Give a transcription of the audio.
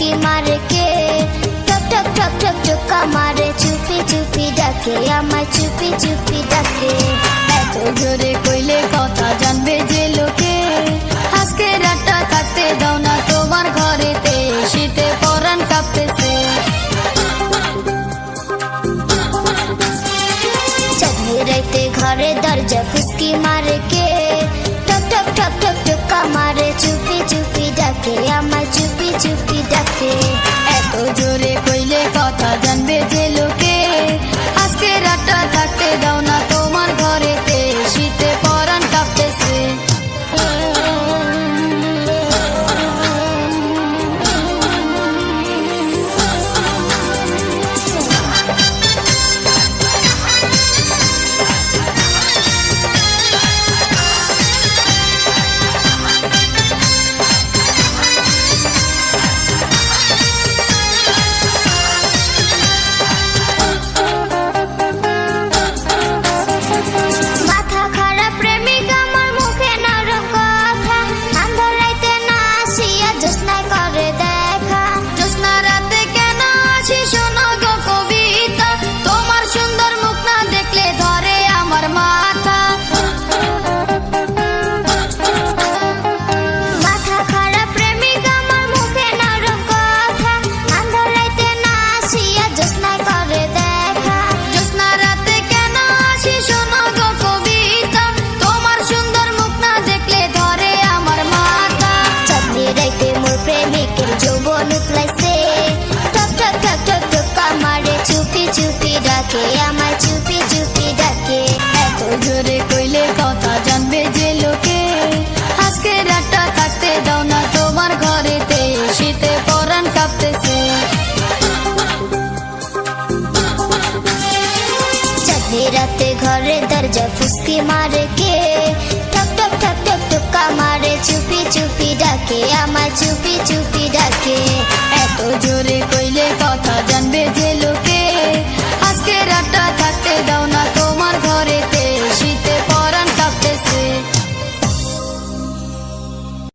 ফুসকি মারে কে, টক টক টক টক টকা মারে চুপি চুপি ডাকে, আমায় চুপি চুপি ডাকে। এত জোরে কইলে কথা জানবে যে লোকে, আজকে রাতটা কাটতে দাও না তোমার ঘরেতে, শীতে পরাণ কাঁপতেছে। চাঁদনি রাইতে ঘরে দরজা ফুসকি মারে কে, টক টক টক টক টকা মারে চুপি চুপি ডাকে, আমায় চুপি চুপি ডাকে। এত জোরে কইলে কথা জানবে যে লোকে, আজকে রাতটা থাকতে দাও না তোমার ঘরেতে, শীতে পরাণ কাঁপতেছে। মাথা খারাপ প্রেমিক আমার মুখে নরম কথা, আন্ধার রাইতে না আসিয়া জ্যোৎস্নায় করে দেখা। জ্যোৎস্না রাতে কেন আসি শোনো গো কবিতা, তোমার সুন্দর মুখ না দেখলে ধরে আমার মাথা। মাথা খারাপ প্রেমিক আমার মুখে নরম কথা, আন্ধার রাইতে না আসিয়া জ্যোৎস্নায় করে দেখা। জ্যোৎস্না রাতে কেন আসি শোনো গো কবিতা, তোমার সুন্দর মুখ না দেখলে ধরে আমার মাথা। চাঁদনি রাইতে মোর প্রেমিকের যৌবন উতলাইছে, টক টক টক টক টকা মারে চুপি চুপি ডাকে, আমায় চুপি চুপি ডাকে। এত জোরে কইলে কথা জানবে যে লোকে, আজকে রাতটা কাটতে দাও না তোমার ঘরেতে, শীতে পরাণ কাঁপতেছে। চাঁদনি রাতে ঘরে দরজা ফুসকি মারে কে, টক টক টক টক টকা মারে চুপি চুপি ডাকে, আমায় চুপি চুপি